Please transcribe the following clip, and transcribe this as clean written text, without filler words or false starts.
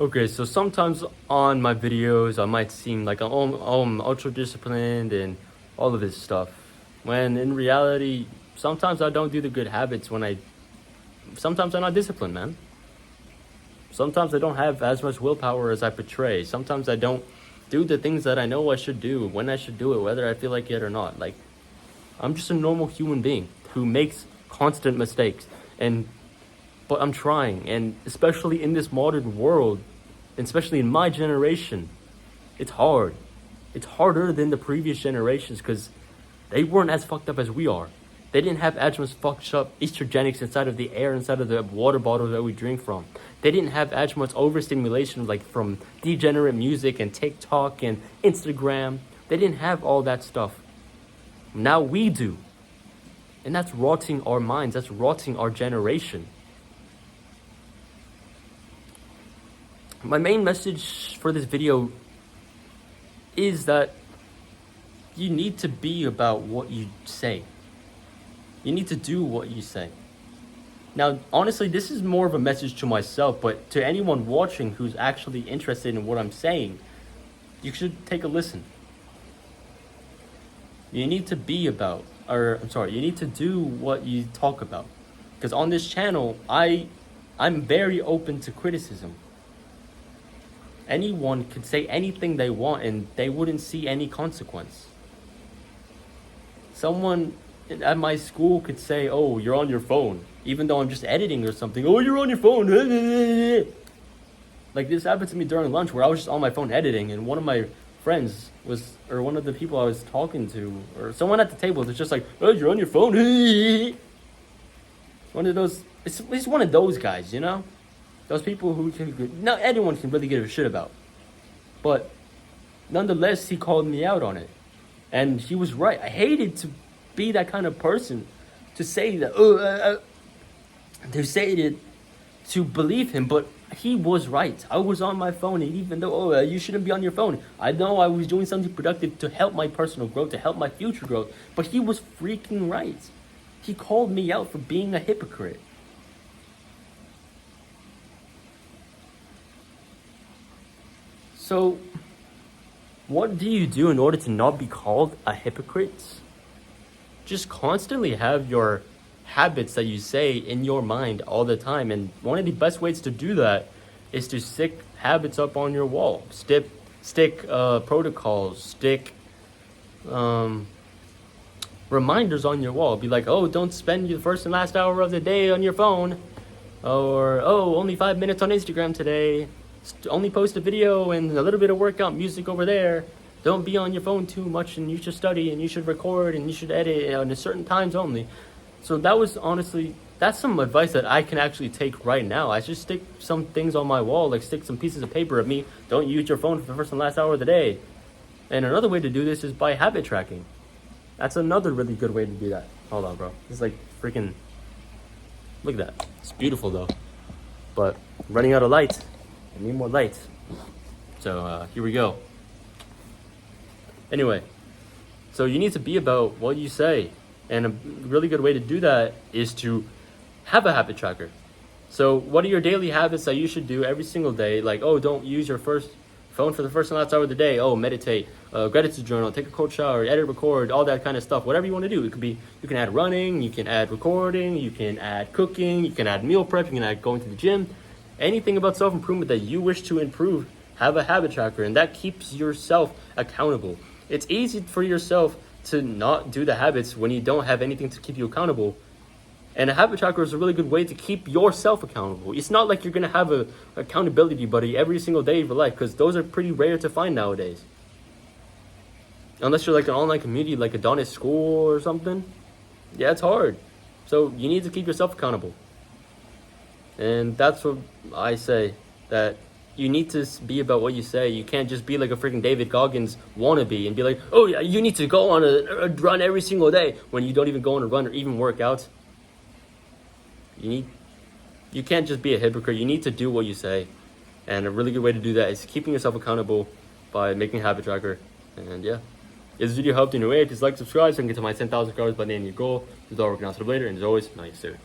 Okay, so sometimes on my videos, I might seem like I'm ultra disciplined and all of this stuff. When in reality, sometimes I don't do the good habits sometimes I'm not disciplined, man. Sometimes I don't have as much willpower as I portray. Sometimes I don't do the things that I know I should do, when I should do it, whether I feel like it or not. Like, I'm just a normal human being who makes constant mistakes. But I'm trying, and especially in this modern world, and especially in my generation, it's hard. It's harder than the previous generations because they weren't as fucked up as we are. They didn't have as much fucked up estrogenics inside of the air, inside of the water bottles that we drink from. They didn't have as much overstimulation like from degenerate music and TikTok and Instagram. They didn't have all that stuff. Now we do. And that's rotting our minds. That's rotting our generation. My main message for this video is that you need to be about what you say. You need to do what you say. Now, honestly, this is more of a message to myself, but to anyone watching who's actually interested in what I'm saying, you should take a listen. You need to you need to do what you talk about. Because on this channel, I'm very open to criticism. Anyone could say anything they want and they wouldn't see any consequence. Someone at my school could say, "Oh, you're on your phone," even though I'm just editing or something. "Oh, you're on your phone." Like, this happened to me during lunch where I was just on my phone editing, and one of my friends or one of the people I was talking to, or someone at the table was just like, "Oh, you're on your phone." One of those, it's one of those guys, you know? Those people who not anyone can really give a shit about. But nonetheless, he called me out on it. And he was right. I hated to be that kind of person to say that, to believe him, but he was right. I was on my phone, and even though, you shouldn't be on your phone, I know I was doing something productive to help my personal growth, to help my future growth, but he was freaking right. He called me out for being a hypocrite. So, what do you do in order to not be called a hypocrite? Just constantly have your habits that you say in your mind all the time. And one of the best ways to do that is to stick habits up on your wall. Stick protocols, stick reminders on your wall. Be like, "Oh, don't spend the first and last hour of the day on your phone." Or, "Oh, only 5 minutes on Instagram today. Only post a video and a little bit of workout music over there. Don't be on your phone too much, and you should study, and you should record, and you should edit on a certain times only." So that's some advice that I can actually take right now. I just stick some things on my wall, like stick some pieces of paper of me. Don't use your phone for the first and last hour of the day. And another way to do this is by habit tracking. That's another really good way to do that. Hold on, bro. It's like freaking, look at that. It's beautiful though. But I'm running out of light. I need more light. So here we go. Anyway, so you need to be about what you say. And a really good way to do that is to have a habit tracker. So what are your daily habits that you should do every single day? Like, oh, don't use your phone for the first and last hour of the day. Oh, meditate, gratitude journal, take a cold shower, edit, record, all that kind of stuff. Whatever you want to do. It could be, you can add running, you can add recording, you can add cooking, you can add meal prep, you can add going to the gym. Anything about self-improvement that you wish to improve, have a habit tracker, and that keeps yourself accountable. It's easy for yourself to not do the habits when you don't have anything to keep you accountable. And a habit tracker is a really good way to keep yourself accountable. It's not like you're going to have a accountability buddy every single day of your life, because those are pretty rare to find nowadays. Unless you're like an online community, like Adonis School or something. Yeah, it's hard. So you need to keep yourself accountable. And that's what I say, that you need to be about what you say. You can't just be like a freaking David Goggins wannabe and be like, "Oh yeah, you need to go on a run every single day," when you don't even go on a run or even work out. You can't just be a hypocrite. You need to do what you say. And a really good way to do that is keeping yourself accountable by making a habit tracker. And yeah. If this video helped in your way, please like, subscribe so I can get to my 10,000 subscribers by the end of your goal. This is all working out later, and as always, nice, sir.